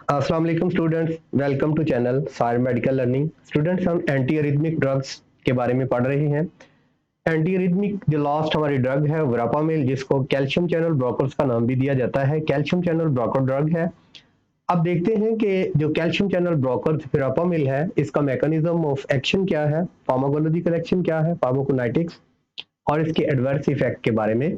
अस्सलाम वालेकुम students, welcome to channel सार मेडिकल लर्निंग। स्टूडेंट्स, हम एंटी अरिथमिक ड्रग्स के बारे में पढ़ रहे हैं। एंटी अरिथमिक जो लास्ट हमारी ड्रग है वरापामिल, जिसको कैल्शियम चैनल ब्लॉकर्स का नाम भी दिया जाता है, कैल्शियम चैनल ब्लॉकर ड्रग है। अब देखते हैं कि जो कैल्शियम चैनल ब्लॉकर वरापामिल है, इसका मैकेनिज्म ऑफ एक्शन क्या है, फार्माकोलॉजिकल एक्शन क्या है, फार्माकोनाइटिक्स और इसके एडवर्स इफेक्ट के बारे में।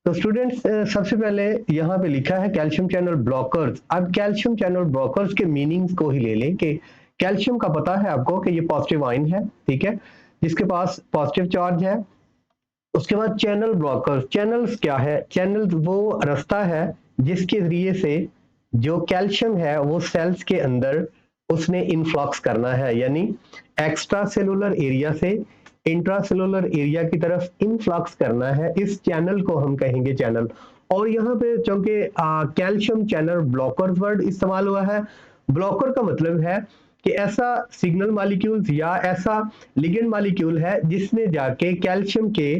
तो स्टूडेंट्स, सबसे पहले यहाँ पे लिखा है कैल्शियम चैनल ब्लॉकर्स। अब कैल्शियम चैनल ब्लॉकर्स के मीनिंग्स को ही ले लें कि कैल्शियम का पता है आपको कि ये पॉजिटिव आयन है, ठीक है, जिसके पास पॉजिटिव चार्ज है। उसके बाद चैनल ब्लॉकर्स, चैनल्स क्या है? चैनल वो रास्ता है जिसके जरिए से जो कैल्शियम है वो सेल्स के अंदर उसने इनफ्लक्स करना है, यानी एक्स्ट्रा सेलुलर एरिया से इंट्रासेलुलर एरिया की तरफ इनफ्लक्स करना है। इस चैनल को हम कहेंगे चैनल। और यहाँ पे चूंकि कैल्शियम चैनल ब्लॉकर वर्ड इस्तेमाल हुआ है, ब्लॉकर का मतलब है कि ऐसा सिग्नल मॉलिक्यूल्स या ऐसा लिगेंड मॉलिक्यूल है जिसने जाके कैल्शियम के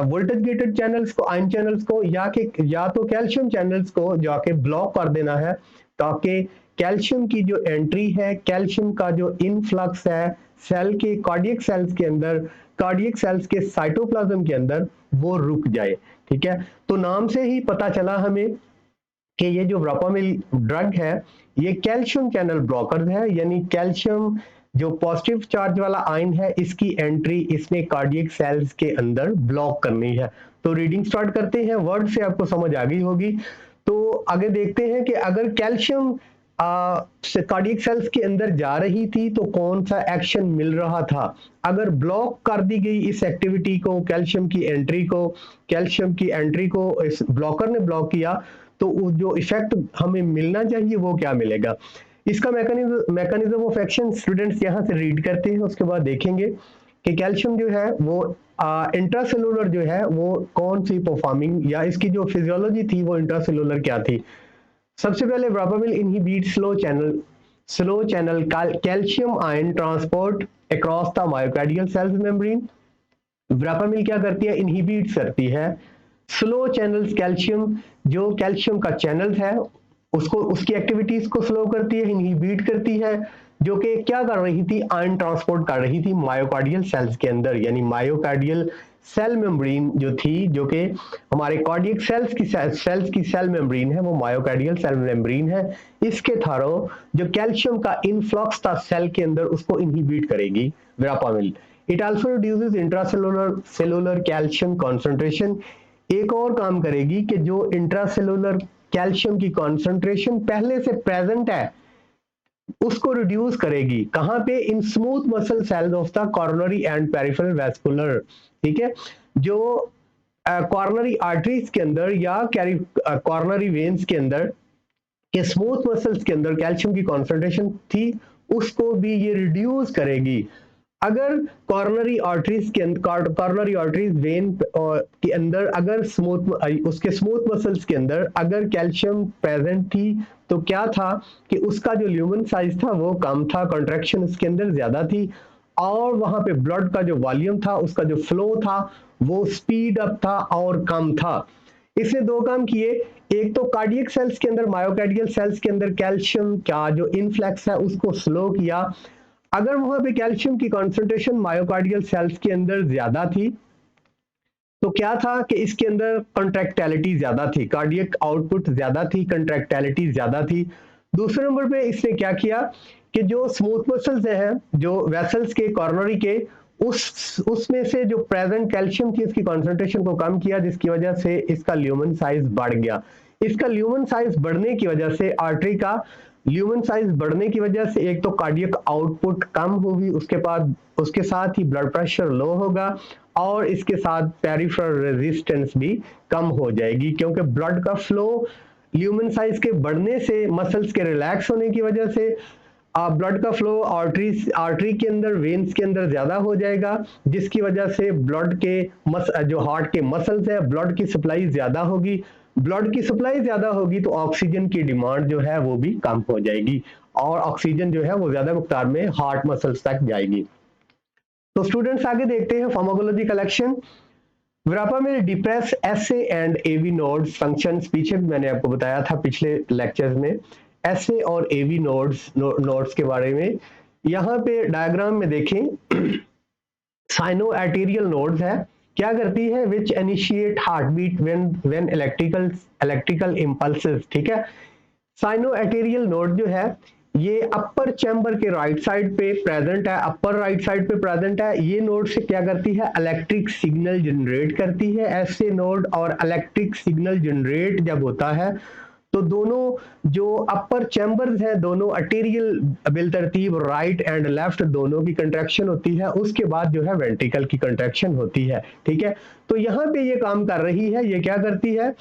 वोल्टेज गेटेड चैनल्स को, आयन चैनल्स को या तो कैल्शियम चैनल्स को जाके ब्लॉक कर देना है, ताकि कैल्शियम की जो एंट्री है, कैल्शियम का जो इनफ्लक्स है सेल के कार्डियक सेल्स के अंदर, कार्डियक सेल्स के साइटोप्लाज्म के अंदर, वो रुक जाए। ठीक है, तो नाम से ही पता चला हमें कि ये जो वरापामिल ड्रग है ये कैल्शियम चैनल ब्लॉकर है, यानी कैल्शियम जो पॉजिटिव चार्ज वाला आयन है इसकी एंट्री इसने कार्डियक सेल्स के अंदर ब्लॉक करनी है। तो रीडिंग स्टार्ट करते हैं, वर्ड से आपको समझ आ गई होगी। तो आगे देखते हैं कि अगर कैल्शियम कार्डियक सेल्स के अंदर जा रही थी तो कौन सा एक्शन मिल रहा था। अगर ब्लॉक कर दी गई इस एक्टिविटी को, कैल्शियम की एंट्री को, कैल्शियम की एंट्री को इस ब्लॉकर ने ब्लॉक किया, तो जो इफेक्ट हमें मिलना चाहिए वो क्या मिलेगा। इसका मैकेनिज्म ऑफ एक्शन स्टूडेंट्स यहाँ से रीड करते हैं, उसके बाद देखेंगे कि कैल्शियम जो है वो इंट्रासेलुलर जो है वो कौन सी परफॉर्मिंग या इसकी जो फिजियोलॉजी थी वो इंट्रासेलुलर क्या थी। सबसे पहले verapamil inhibit slow channel calcium ion transport across the myocardial cells membrane. Verapamil क्या करती है? इनहिबिट करती है स्लो चैनल्स कैल्शियम, जो कैल्शियम का चैनल है उसको, उसकी एक्टिविटीज को स्लो करती है, इनहिबिट करती है, जो कि क्या कर रही थी? आयन ट्रांसपोर्ट कर रही थी मायोकार्डियल सेल्स के अंदर, यानी मायोकार्डियल सेल मेम्ब्रेन जो थी, जो कि हमारे कार्डियक सेल्स की सेल मेम्ब्रेन है, वो मायोकार्डियल सेल मेम्ब्रेन है। इसके थारो जो कैल्शियम का इनफ्लक्स था सेल के अंदर उसको इनहिबिट करेगी verapamil. It also reduces intracellular cellular calcium concentration. एक और काम करेगी कि जो इंट्रासेलुलर कैल्शियम की कॉन्सेंट्रेशन पहले से प्रेजेंट है उसको रिड्यूस करेगी। कहां पे? In smooth muscle cells of the coronary and peripheral vascular. ठीक है, जो कॉर्नरी आर्टरीज के अंदर या कॉर्नरी वेन्स के अंदर के स्मूथ मसल्स के अंदर कैल्शियम की कॉन्सेंट्रेशन थी, उसको भी ये रिड्यूस करेगी। अगर कॉर्नरी आर्टरीज वेन के अंदर अगर उसके स्मूथ मसल्स के अंदर अगर कैल्शियम प्रेजेंट थी, तो क्या था कि उसका जो ल्यूमन साइज था वो कम था, कॉन्ट्रैक्शन उसके अंदर ज्यादा थी, और वहां पे ब्लड का जो वॉल्यूम था, उसका जो फ्लो था वो स्पीड अप था और कम था। इसने दो काम किए, एक तो कार्डियक सेल्स के अंदर, मायोकार्डियल सेल्स के अंदर कैल्शियम का जो इनफ्लक्स है उसको स्लो किया। अगर वहां पे कैल्शियम की कॉन्सेंट्रेशन मायोकार्डियल सेल्स के अंदर ज्यादा थी तो क्या था कि इसके अंदर कंट्रैक्टिलिटी ज्यादा थी, कार्डियक आउटपुट ज्यादा थी, कंट्रैक्टिलिटी ज्यादा थी। दूसरे नंबर पे इसने क्या किया कि जो स्मूथ मसल्स हैं, जो वेसल्स के कॉर्नरी के, उसमें से जो प्रेजेंट कैल्शियम थी उसकी कॉन्सेंट्रेशन को कम किया, जिसकी वजह से इसका ल्यूमन साइज बढ़ गया। इसका ल्यूमन साइज बढ़ने की वजह से, आर्टरी का ल्यूमन साइज बढ़ने की वजह से, एक तो कार्डियक आउटपुट कम होगी, उसके साथ ही ब्लड प्रेशर लो होगा, और इसके साथ पेरिफेरल रेजिस्टेंस भी कम हो जाएगी, क्योंकि ब्लड का फ्लो ल्यूमन साइज के बढ़ने से, मसल्स के रिलैक्स होने की वजह से ब्लड का फ्लो आर्टरी के अंदर, वेन्स के अंदर ज्यादा हो जाएगा, जिसकी वजह से ब्लड के जो हार्ट के मसल्स है, ब्लड की सप्लाई ज्यादा होगी। ब्लड की सप्लाई ज्यादा होगी तो ऑक्सीजन की डिमांड जो है वो भी कम हो जाएगी, और ऑक्सीजन जो है वो ज्यादा मिकदार में हार्ट मसल्स तक जाएगी। तो स्टूडेंट्स आगे देखते हैं pharmacological action. Verapamil depress SA and AV nodes functions, पीछे भी मैंने आपको बताया था पिछले लेक्चर्स में एसए और एवी नोड्स के बारे में। यहाँ पे डायग्राम में देखें साइनो आर्टेरियल नोड्स है, क्या करती है, which initiate heart beat when electrical impulses, ठीक है। साइनो आर्टेरियल नोड जो है ये अपर चैम्बर के राइट साइड पे प्रेजेंट है, अपर राइट साइड पे प्रेजेंट है। ये नोड से क्या करती है, इलेक्ट्रिक सिग्नल जनरेट करती है। ऐसे नोड और इलेक्ट्रिक सिग्नल जनरेट जब होता है तो दोनों जो अपर चैम्बर्स हैं, दोनों आर्टेरियल बिलतरतीब राइट एंड लेफ्ट दोनों की कंट्रैक्शन होती है, उसके बाद जो है वेंट्रिकल की कंट्रैक्शन होती है, ठीक है। तो यहाँ पे ये काम कर रही है, ये क्या करती है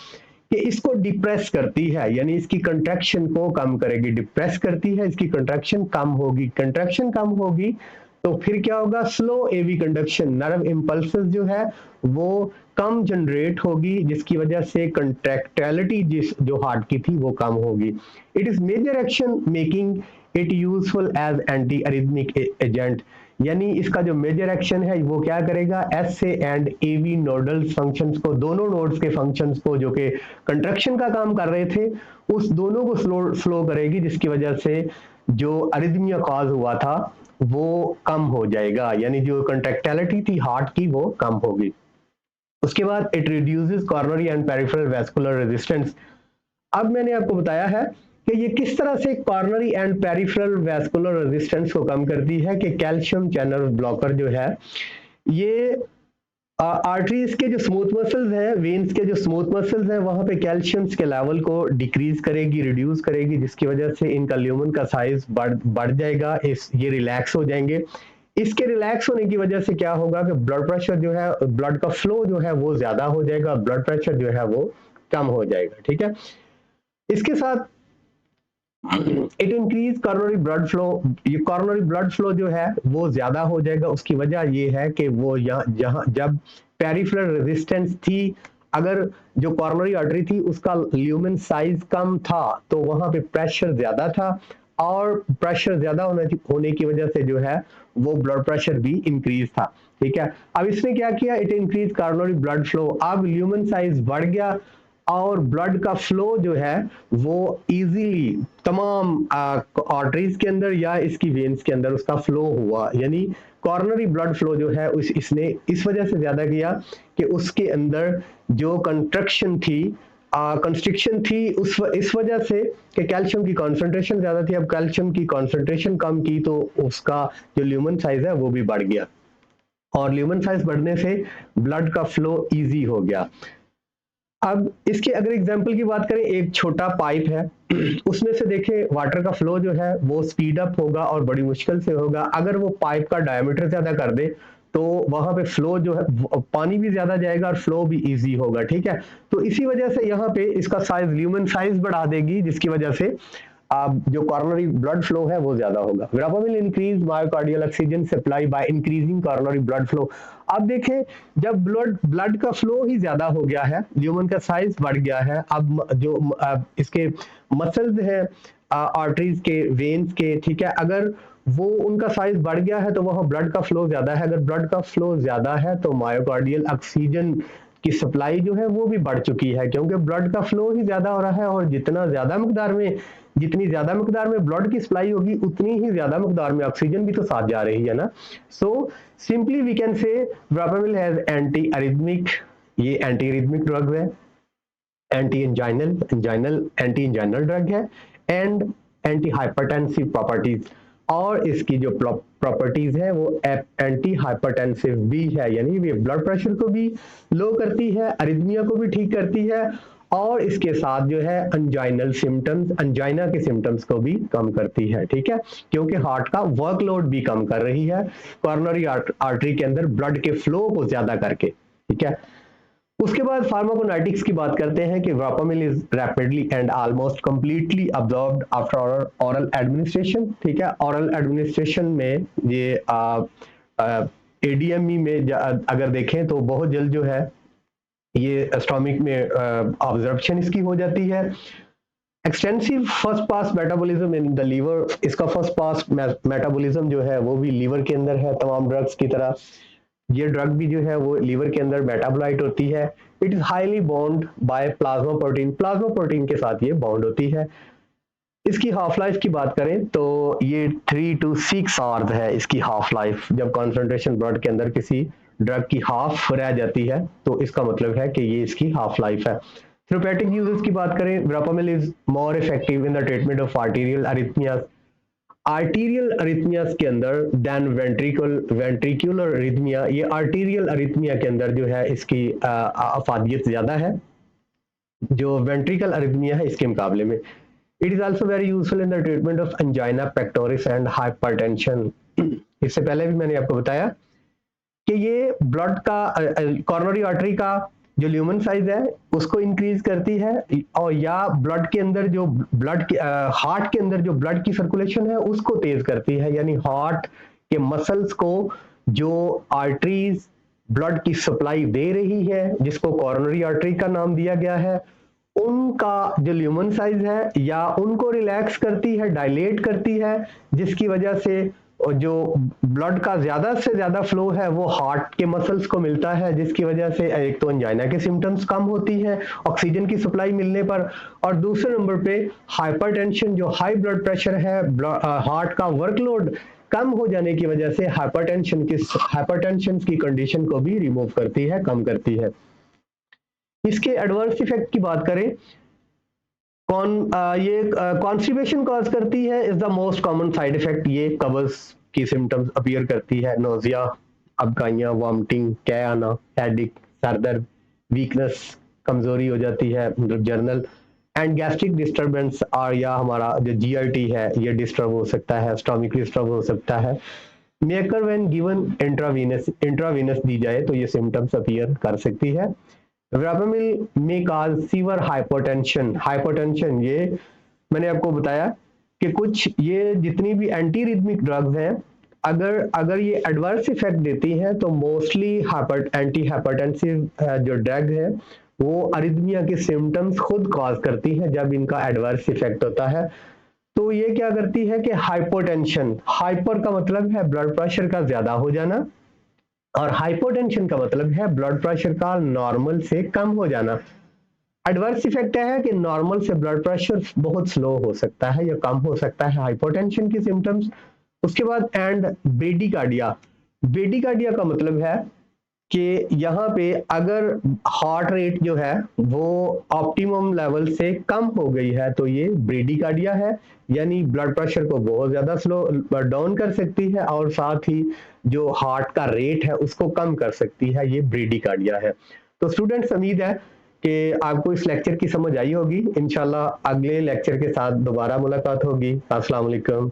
कि इसको डिप्रेस करती है, यानी इसकी कंट्रैक्शन को कम करेगी, डिप्रेस करती है, इसकी कंट्रैक्शन कम होगी, कंट्रैक्शन कम होगी तो फिर क्या होगा, स्लो एवी कंडक्शन, नर्व इम्पल्सेस जो है वो कम जनरेट होगी, जिसकी वजह से कंट्रैक्टिलिटी जो हार्ट की थी वो कम होगी। It is major action making it useful as anti arrhythmic agent, यानी इसका जो मेजर एक्शन है वो क्या करेगा, SA and AV nodal functions को, दोनों नोड्स के फंक्शंस को जो कि कंट्रैक्शन का काम कर रहे थे उस दोनों को स्लो करेगी, जिसकी वजह से जो अरिथमिया कॉज हुआ था वो कम हो जाएगा, यानी जो कंट्रैक्टिलिटी थी हार्ट की वो कम होगी। उसके बाद it reduces coronary and peripheral vascular resistance. अब मैंने आपको बताया है कि ये किस तरह से coronary and peripheral vascular resistance को कम करती है, कि कैल्शियम चैनल ब्लॉकर जो है ये आर्टरीज के जो स्मूथ मसल्स हैं, वेन्स के जो स्मूथ मसल्स हैं, वहां पे कैल्शियम के लेवल को डिक्रीज करेगी, रिड्यूस करेगी, जिसकी वजह से इनका ल्यूमन का साइज बढ़ जाएगा, ये रिलैक्स हो जाएंगे। इसके रिलैक्स होने की वजह से क्या होगा कि ब्लड प्रेशर जो है, ब्लड का फ्लो जो है वो ज्यादा हो जाएगा, ब्लड प्रेशर जो है वो कम हो जाएगा, ठीक है। इसके साथ it increase coronary blood flow, ये कॉर्नरी ब्लड फ्लो जो है वो ज्यादा हो जाएगा। उसकी वजह ये है कि वो जहां जब पेरिफेरल रेजिस्टेंस थी, अगर जो कॉर्नरी आर्टरी थी उसका ल्यूमेन साइज कम था तो वहां पे प्रेशर ज्यादा था, और प्रेशर ज्यादा होने की वजह से जो है वो ब्लड प्रेशर भी इंक्रीज था, ठीक है। अब इसने क्या किया, it increase coronary blood flow, अब ल्यूमेन साइज बढ़ गया और ब्लड का फ्लो जो है वो इजीली तमाम आर्टरीज के अंदर या इसकी वेन्स के अंदर उसका फ्लो हुआ, यानी कॉर्नरी ब्लड फ्लो जो है इसने इस वजह से ज्यादा किया कि उसके अंदर जो कंस्ट्रक्शन थी, कंस्ट्रिक्शन थी इस वजह से कि कैल्शियम की कॉन्सेंट्रेशन ज्यादा थी। अब कैल्शियम की कॉन्सेंट्रेशन कम की तो उसका जो ल्यूमन साइज है वो भी बढ़ गया, और ल्यूमन साइज बढ़ने से ब्लड का फ्लो इजी हो गया। अब इसके अगर एग्जाम्पल की बात करें, एक छोटा पाइप है उसमें से देखें वाटर का फ्लो जो है वो स्पीड अप होगा और बड़ी मुश्किल से होगा। अगर वो पाइप का डायमीटर ज्यादा कर दे तो वहां पे फ्लो जो है पानी भी ज्यादा जाएगा और फ्लो भी इजी होगा, ठीक है। तो इसी वजह से यहाँ पे इसका साइज, ल्यूमेन साइज बढ़ा देगी, जिसकी वजह से जो कॉर्नरी ब्लड फ्लो है वो ज्यादा होगा। Verapamil increase myocardial oxygen supply by increasing coronary blood flow. अब देखें जब ब्लड का फ्लो ही ज्यादा हो गया है, ल्यूमन का साइज बढ़ गया है, अब जो इसके मसल्स हैं आर्टरीज के, वेन्स के, ठीक है, अगर वो उनका साइज बढ़ गया है तो वहां ब्लड का फ्लो ज्यादा है। अगर ब्लड का फ्लो ज्यादा है तो मायोकार्डियल ऑक्सीजन की सप्लाई जो है वो भी बढ़ चुकी है, क्योंकि ब्लड का फ्लो ही ज्यादा हो रहा है, और जितनी ज्यादा मकदार में ब्लड की सप्लाई होगी उतनी ही ज्यादा मकदार में ऑक्सीजन भी तो साथ जा रही है ना। So simply we can say verapamil has anti arrhythmic, ये एंटी अरिथमिक ड्रग है, एंटी इंजाइनल ड्रग है, एंड एंटी हाइपरटेंसिव प्रॉपर्टीज, और इसकी जो प्रॉपर्टीज है वो एंटी हाइपरटेंसिव भी है, यानी ये ब्लड प्रेशर को भी लो करती है, अरिथमिया को भी ठीक करती है, और इसके साथ जो है अंजाइनल सिम्टम्स, अंजाइना के सिम्टम्स को भी कम करती है, ठीक है, क्योंकि हार्ट का वर्कलोड भी कम कर रही है कॉर्नरी आर्टरी के अंदर ब्लड के फ्लो को ज्यादा करके, ठीक है। उसके बाद फार्माकोनाइटिक्स की बात करते हैं कि verapamil is rapidly and almost completely absorbed after oral administration, ठीक है। ऑरल एडमिनिस्ट्रेशन में ये एडीएमई में अगर देखें तो बहुत जल्द जो है ये स्टोमिक में ऑब्जर्प्शन इसकी हो जाती है। Extensive first pass metabolism in the liver, इसका फर्स्ट पास मेटाबॉलिज्म जो है वो भी लीवर के अंदर है तमाम ड्रग्स की तरह। ये ड्रग भी जो है वो लीवर के अंदर मेटाबोलाइट होती है। It is highly bond by plasma protein के साथ ये बॉन्ड होती है। इसकी हाफ लाइफ की बात करें तो ये 3 to 6 आवर्स है इसकी हाफ लाइफ। जब कॉन्सेंट्रेशन ब्लड के अंदर किसी ड्रग की हाफ रह जाती है तो इसका मतलब है कि ये इसकी हाफ लाइफ है। थेरेपेटिक यूजेस की बात करें, verapamil is more effective in the treatment of arterial arrhythmias के अंदर देन वेंट्रिकुलर अरिथमिया। ये आर्टीरियल अरिथमिया के अंदर जो है इसकी अफादियत ज्यादा है जो वेंट्रिकल अरिथमिया है इसके मुकाबले में। It is also very useful in the treatment of angina pectoris and hypertension. इससे पहले भी मैंने आपको बताया कि ये ब्लड का कॉर्नरी आर्टरी का जो ल्यूमन साइज है उसको इंक्रीज करती है, और या ब्लड के अंदर जो हार्ट के अंदर जो ब्लड की सर्कुलेशन है उसको तेज करती है। यानी हार्ट के मसल्स को जो आर्टरीज ब्लड की सप्लाई दे रही है जिसको कॉर्नरी आर्टरी का नाम दिया गया है, उनका जो ल्यूमन साइज है या उनको रिलैक्स करती है, डायलेट करती है, जिसकी वजह से जो ब्लड का ज्यादा से ज्यादा फ्लो है वो हार्ट के मसल्स को मिलता है, जिसकी वजह से एक तो एंजाइना के सिम्टम्स कम होती है ऑक्सीजन की सप्लाई मिलने पर, और दूसरे नंबर पे हाइपरटेंशन जो हाई ब्लड प्रेशर है, हार्ट का वर्कलोड कम हो जाने की वजह से हाइपरटेंशन की कंडीशन को भी रिमूव करती है, कम करती है। इसके एडवर्स इफेक्ट की बात करें, ये कॉन्स्टिपेशन कॉज करती है, is the most common side effect. ये कब्ज की सिम्टम्स अपीयर करती है, नोजिया, अबकाइयाँ, वॉमिटिंग, कै आना, हेडेक, सर दर्द, वीकनेस, कमजोरी हो जाती है, मतलब जर्नल एंड गैस्ट्रिक डिस्टर्बेंस, और या हमारा जो जीआईटी है ये डिस्टर्ब हो सकता है, स्टोमिक डिस्टर्ब हो सकता है। मेकर व्हेन गिवन इंट्रावीनस दी जाए तो ये सिम्टम्स अपीयर कर सकती है। वर्पामिल में काज सीवर हाइपोटेंशन ये मैंने आपको बताया कि कुछ ये जितनी भी एंटी रिदमिक ड्रग्स हैं अगर ये एडवर्स इफेक्ट देती हैं तो मोस्टली एंटी हाइपरटेंसिव जो ड्रग है वो अरिदमिया के सिम्टम्स खुद कॉज करती है जब इनका एडवर्स इफेक्ट होता है। तो ये क्या करती है कि हाइपोटेंशन, हाइपर का मतलब है ब्लड प्रेशर का ज्यादा हो जाना, और हाइपोटेंशन का मतलब है ब्लड प्रेशर का नॉर्मल से कम हो जाना। एडवर्स इफेक्ट है कि नॉर्मल से ब्लड प्रेशर बहुत स्लो हो सकता है या कम हो सकता है, हाइपोटेंशन की सिम्टम्स। उसके बाद एंड ब्रेडिकार्डिया का मतलब है कि यहाँ पे अगर हार्ट रेट जो है वो ऑप्टिमम लेवल से कम हो गई है तो ये ब्रेडिकार्डिया है, यानी ब्लड प्रेशर को बहुत ज्यादा स्लो डाउन कर सकती है और साथ ही जो हार्ट का रेट है उसको कम कर सकती है, ये ब्रेडिकार्डिया है। तो स्टूडेंट्स, उम्मीद है कि आपको इस लेक्चर की समझ आई होगी। इंशाल्लाह अगले लेक्चर के साथ दोबारा मुलाकात होगी। अस्सलाम वालेकुम।